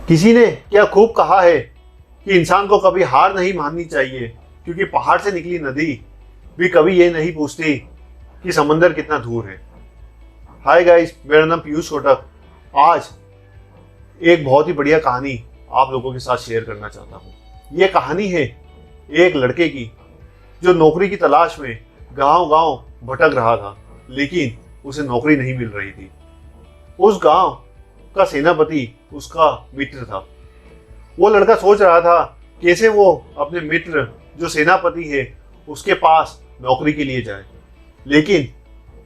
किसी ने क्या खूब कहा है कि इंसान को कभी हार नहीं माननी चाहिए, क्योंकि पहाड़ से निकली नदी भी कभी ये नहीं पूछती कि समंदर कितना दूर है। हाय गाइस, मेरा नाम पीयूष कोटक। आज एक बहुत ही बढ़िया कहानी आप लोगों के साथ शेयर करना चाहता हूँ। ये कहानी है एक लड़के की जो नौकरी की तलाश में गांव गांव भटक रहा था, लेकिन उसे नौकरी नहीं मिल रही थी। उस गांव का सेनापति उसका मित्र था। वो लड़का सोच रहा था कैसे वो अपने मित्र जो सेनापति है उसके पास नौकरी के लिए जाए, लेकिन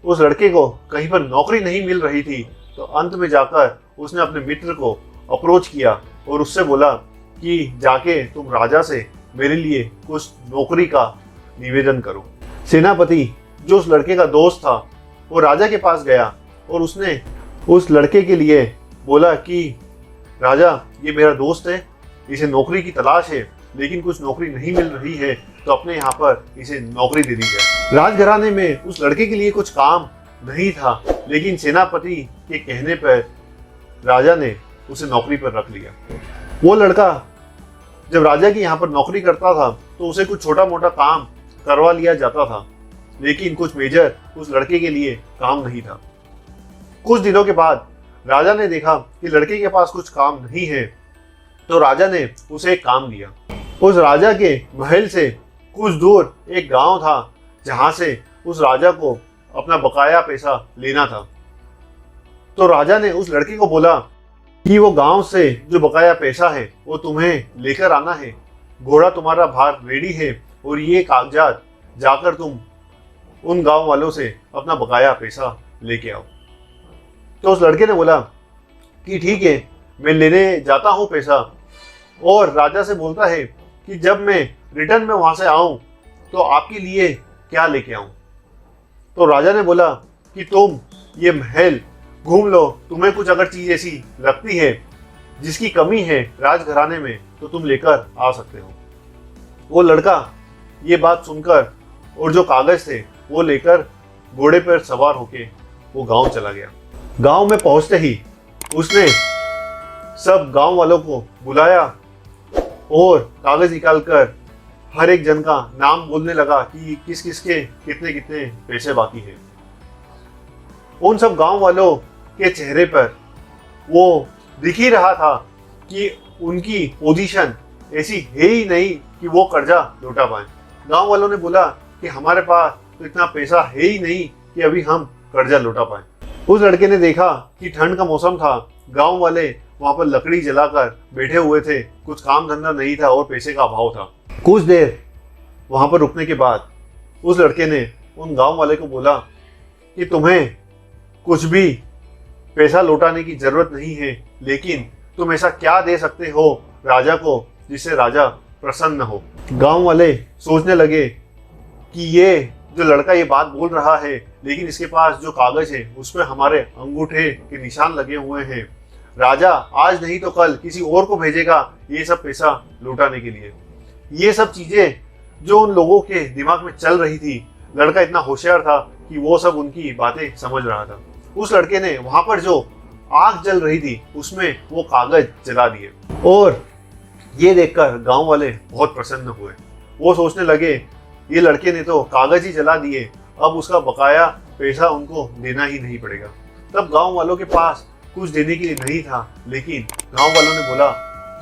उस लड़के को कहीं पर नौकरी नहीं मिल रही थी। तो अंत में जाकर उसने अपने मित्र को अप्रोच किया और उससे बोला कि जाके तुम राजा से मेरे लिए कुछ नौकरी का निवेदन करो। सेनापति जो उस लड़के का दोस्त था वो राजा के पास गया और उसने उस लड़के के लिए बोला कि राजा, ये मेरा दोस्त है, इसे नौकरी की तलाश है लेकिन कुछ नौकरी नहीं मिल रही है, तो अपने यहाँ पर इसे नौकरी दे दी जाए। राजघराने में उस लड़के के लिए कुछ काम नहीं था, लेकिन सेनापति के कहने पर राजा ने उसे नौकरी पर रख लिया। वो लड़का जब राजा की यहाँ पर नौकरी करता था तो उसे कुछ छोटा मोटा काम करवा लिया जाता था, लेकिन कुछ मेजर उस लड़के के लिए काम नहीं था। कुछ दिनों के बाद राजा ने देखा कि लड़के के पास कुछ काम नहीं है, तो राजा ने उसे एक काम दिया। उस राजा के महल से कुछ दूर एक गांव था जहां से उस राजा को अपना बकाया पैसा लेना था। तो राजा ने उस लड़के को बोला कि वो गांव से जो बकाया पैसा है वो तुम्हें लेकर आना है। घोड़ा तुम्हारा भार रेडी है और ये कागजात जाकर तुम उन गांव वालों से अपना बकाया पैसा लेके आओ। तो उस लड़के ने बोला कि ठीक है, मैं लेने जाता हूँ पैसा। और राजा से बोलता है कि जब मैं रिटर्न में वहां से आऊं तो आपके लिए क्या लेके आऊं। तो राजा ने बोला कि तुम ये महल घूम लो, तुम्हें कुछ अगर चीज ऐसी लगती है जिसकी कमी है राजघराने में तो तुम लेकर आ सकते हो। वो लड़का ये बात सुनकर और जो कागज थे वो लेकर घोड़े पर सवार होके वो गांव चला गया। गांव में पहुंचते ही उसने सब गांव वालों को बुलाया और कागज निकालकर हर एक जन का नाम बोलने लगा कि किस किस के कितने कितने पैसे बाकी है। उन सब गांव वालों के चेहरे पर वो दिख ही रहा था कि उनकी पोजीशन ऐसी है ही नहीं कि वो कर्जा लौटा पाए। गांव वालों ने बोला कि हमारे पास तो इतना पैसा है ही नहीं कि अभी हम कर्जा लौटा पाए। उस लड़के ने देखा कि ठंड का मौसम था, गांव वाले वहां पर लकड़ी जलाकर बैठे हुए थे, कुछ काम धंधा नहीं था और पैसे का अभाव था। कुछ देर वहां पर रुकने के बाद उस लड़के ने उन गांव वाले को बोला कि तुम्हें कुछ भी पैसा लौटाने की जरूरत नहीं है, लेकिन तुम ऐसा क्या दे सकते हो राजा को जिससे राजा प्रसन्न हो। गांव वाले सोचने लगे कि ये जो लड़का ये बात बोल रहा है, लेकिन इसके पास जो कागज है उस पर हमारे अंगूठे के निशान लगे हुए हैं। राजा आज नहीं तो कल किसी और को भेजेगा ये सब पैसा लौटाने के लिए। ये सब चीजें जो उन लोगों के दिमाग में चल रही थी, लड़का इतना होशियार था कि वो सब उनकी बातें समझ रहा था। उस लड़के ने वहां पर जो आग जल रही थी उसमें वो कागज जला दिए और ये देखकर गांव वाले बहुत प्रसन्न हुए। वो सोचने लगे ये लड़के ने तो कागज ही जला दिए, अब उसका बकाया पैसा उनको देना ही नहीं पड़ेगा। तब गांव वालों के पास कुछ देने के लिए नहीं था, लेकिन गांव वालों ने बोला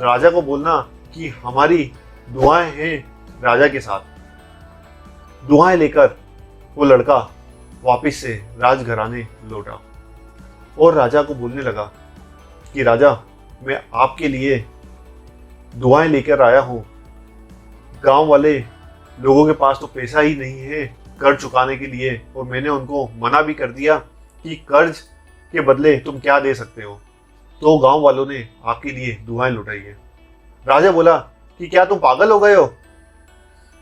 राजा को बोलना कि हमारी दुआएं हैं राजा के साथ। दुआएं लेकर वो लड़का वापस से राजघराने लौटा और राजा को बोलने लगा कि राजा, मैं आपके लिए दुआएं लेकर आया हूँ। गांव वाले लोगों के पास तो पैसा ही नहीं है कर्ज चुकाने के लिए, और मैंने उनको मना भी कर दिया कि कर्ज के बदले तुम क्या दे सकते हो। तो गांव वालों ने आपके लिए दुआएं लुटाई है। राजा बोला कि क्या तुम पागल हो गए हो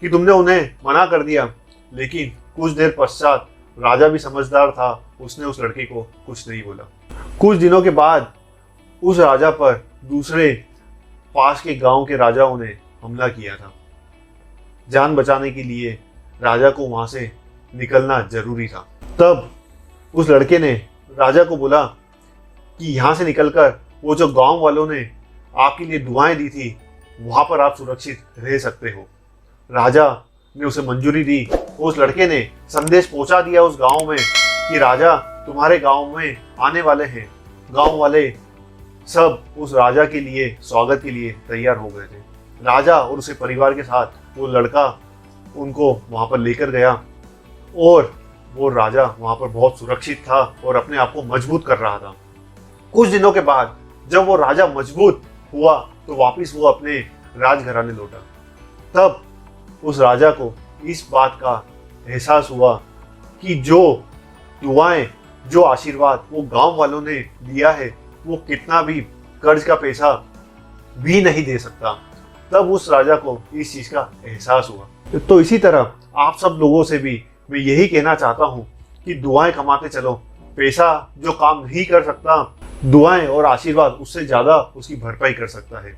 कि तुमने उन्हें मना कर दिया। लेकिन कुछ देर पश्चात राजा भी समझदार था, उसने उस लड़के को कुछ नहीं बोला। कुछ दिनों के बाद उस राजा पर दूसरे पास के गांव के राजाओं ने हमला किया था। जान बचाने के लिए राजा को वहां से निकलना जरूरी था। तब उस लड़के ने राजा को बोला कि यहाँ से निकलकर वो जो गांव वालों ने आपके लिए दुआएं दी थी, वहां पर आप सुरक्षित रह सकते हो। राजा ने उसे मंजूरी दी। उस लड़के ने संदेश पहुंचा दिया उस गांव में कि राजा तुम्हारे गांव में आने वाले हैं। गांव वाले सब उस राजा के लिए स्वागत के लिए तैयार हो गए थे। राजा और उसके परिवार के साथ वो लड़का उनको वहां पर लेकर गया और वो राजा वहां पर बहुत सुरक्षित था और अपने आप को मजबूत कर रहा था। कुछ दिनों के बाद जब वो राजा मजबूत हुआ तो वापिस वो अपने राजघराने लौटा। तब उस राजा को इस बात का एहसास हुआ कि जो दुआएं, जो आशीर्वाद वो गांव वालों ने दिया है, वो कितना भी कर्ज का पैसा भी नहीं दे सकता। तब उस राजा को इस चीज का एहसास हुआ। तो इसी तरह आप सब लोगों से भी मैं यही कहना चाहता हूँ कि दुआएं कमाते चलो। पैसा जो काम नहीं कर सकता, दुआएं और आशीर्वाद उससे ज्यादा उसकी भरपाई कर सकता है।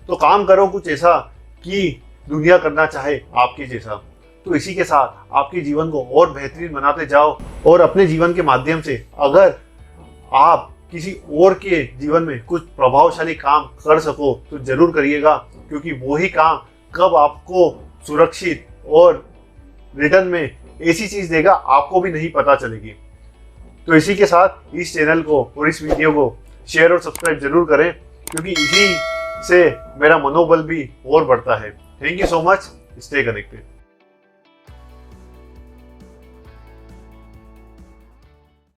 तो काम करो कुछ ऐसा कि दुनिया करना चाहे आपके जैसा। तो इसी के साथ आपके जीवन को और बेहतरीन बनाते जाओ और अपने जीवन के माध्यम से अगर आप किसी और के जीवन में कुछ प्रभावशाली काम कर सको तो जरूर करिएगा, क्योंकि वही काम कब आपको सुरक्षित और रिटर्न में ऐसी चीज देगा आपको भी नहीं पता चलेगी। तो इसी के साथ इस चैनल को और इस वीडियो को शेयर और सब्सक्राइब जरूर करें, क्योंकि इसी से मेरा मनोबल भी और बढ़ता है। Thank you so much. Stay connected.